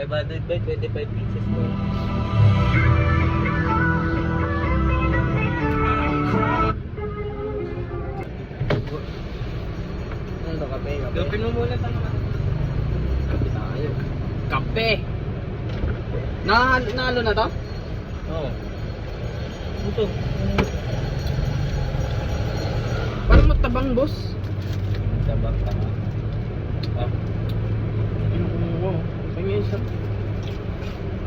500 by 25 pieces po. Ano to, kape? Kape mo muna tayo. Kape tayo. Kape! Nalo na to? Oo. Ito. Parang matabang, boss. Sabang ka nga. Ah. Wow. Tingin isa.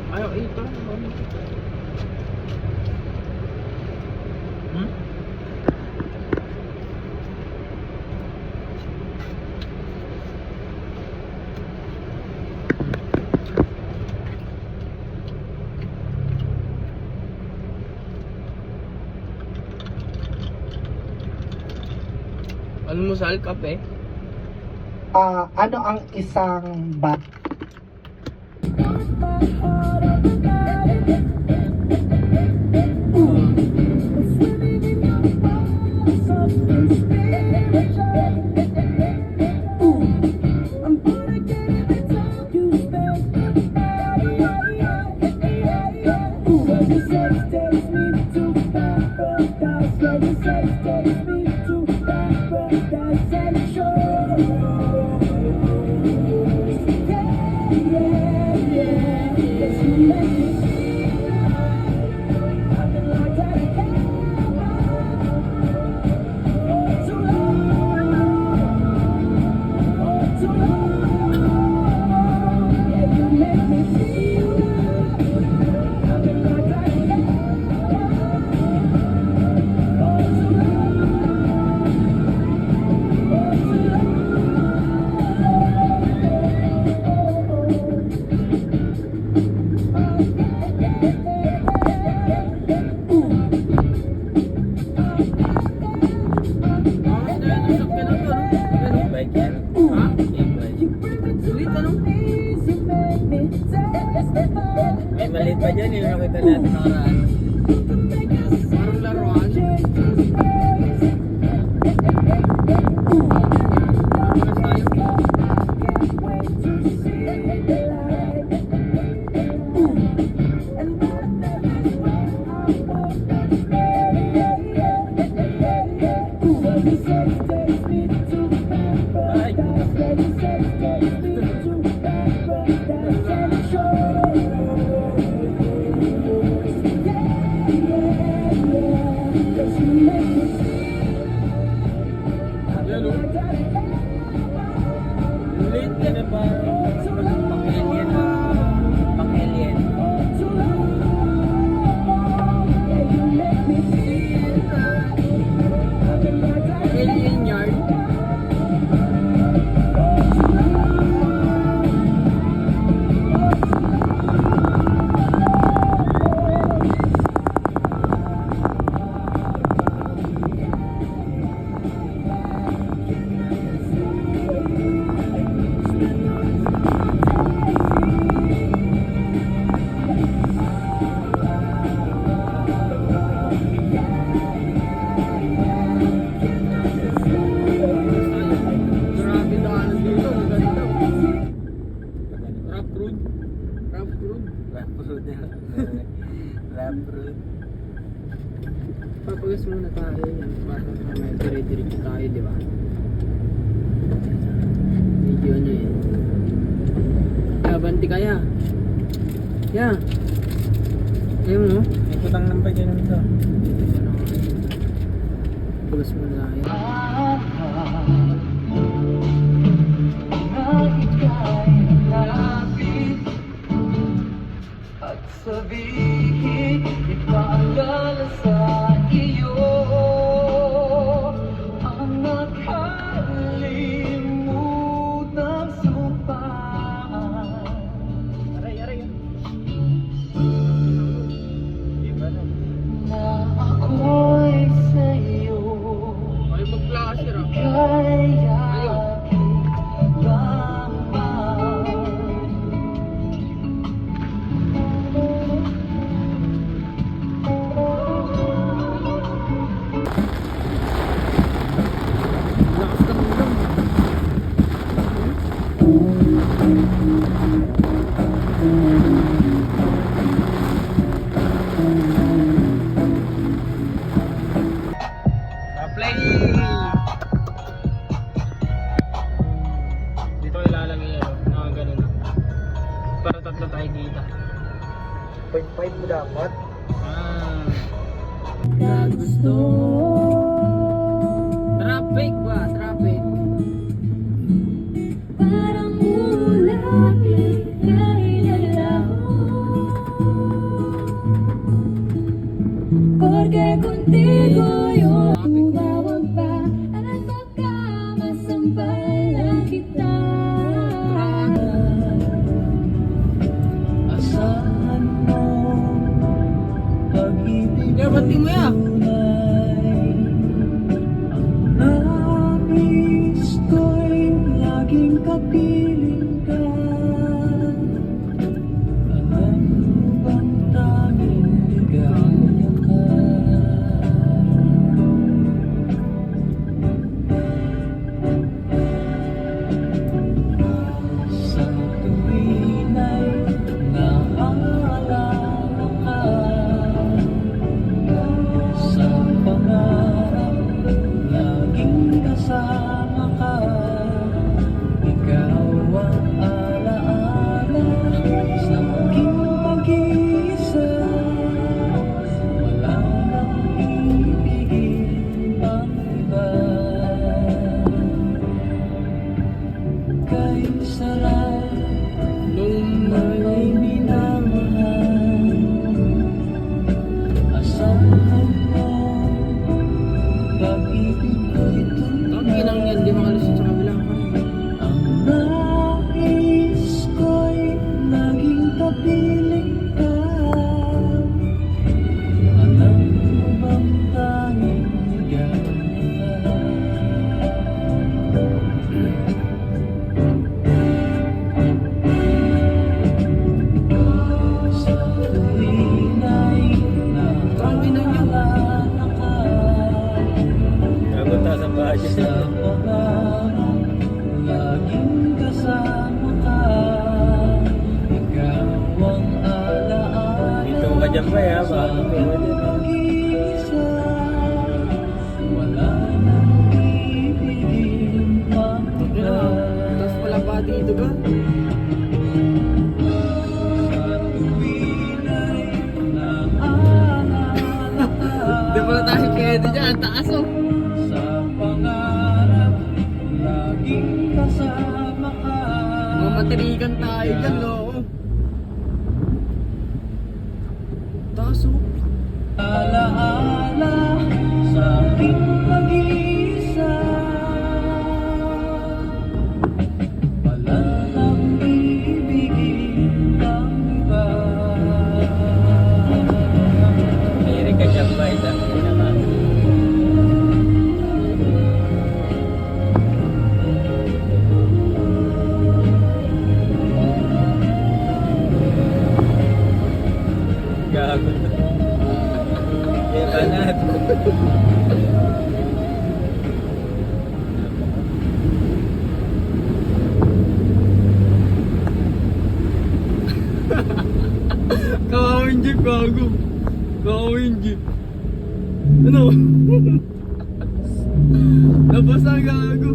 Ayaw, ito. Hmm? Almusal, kape. Ano ang isang bat? Bike yan. Ha? E-bike. Ulit, ano? May maliit pa dyan yung nakita natin nakaraan. Parang laruan. Tapos tayo. Ay! Yan, oh. Late ka na ba? Pang-alien na. Pang-alien. Alien yard. Grabe daanan dito. Maganda. Rough road. Rough road. Rap road yan. Rap road. Papagas muna tayo yan. Para may dire-diretso tayo, di ba? Video nyo yan. Banti kaya. Yeah. Ayun mo. May putang ng bike yan ito. Papagas muna tayo. At sabihin, ipaalala sa iyo ang nakalimutang sumpaan. Aray. Iba na. Na ako'y sa'yo Ay, mag-flasher ah. kaya lamang. Play! Dito ko ilalagay yan, mga ganun. Para tatlo tayo kita. 0.5 mo dapat. Ah. Kagusto Traffic ba? Traffic. parang ulap kay lalaw. Porque contigo yo bawag pa at baka masampalan kita. Asahan mo pag-ibig Kaya ba't di mo yan? nais ko'y laging kapiling ka. Alam mo bang tanging ligaya ka? Sa tuwin ay naaalala ka. Sa pangarap laging kasama ka. Ikaw ang alaala sa aking pag-iisa. Wala nang ibigin pang iba. Kay sarap Nung may minamahal. Asahan mo pag-ibig ko'y ang ginang yan, di makalusot sa kabilang pa. ang nais ko'y naging kapiling ka. Alam mo bang tanging ligaya ka? Sa tuwin ay naaalala ka. Nagunta sa budget. Sa pangarap, laging kasama ka. Ikaw ang alaala Dito ka dyan ba ya? sa Baka aking pag-iisa. Wala nang ibigin pang iba. Tapos pala pa dito ka? Sa tuwin ay naaalala ka. Di pala tayo pwede dyan, ang taas oh. Sa pangarap, laging kasama ka. Mga matirikan tayo dyan, no? Taas oh. Alaala sa aking pag-iisa. Wala nang ibigin pang iba. Mayroon ka dyan ba? Isang pinaka. Gago. Yan banat. Kakawin jeep, gago. Kakawin jeep. Ano? Nabasa gago.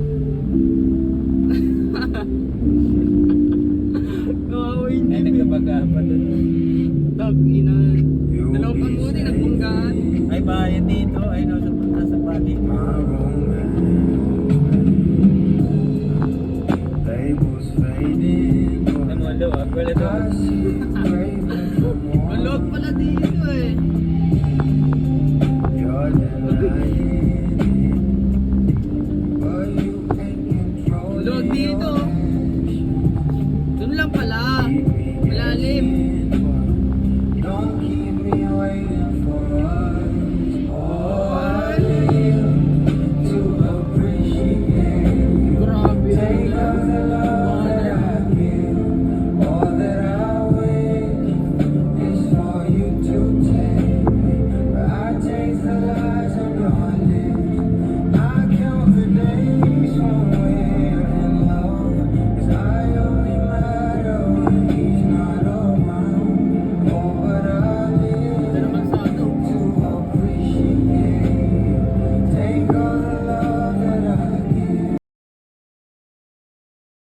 Kakawin Ay, jeep. nagkabaga pa dun.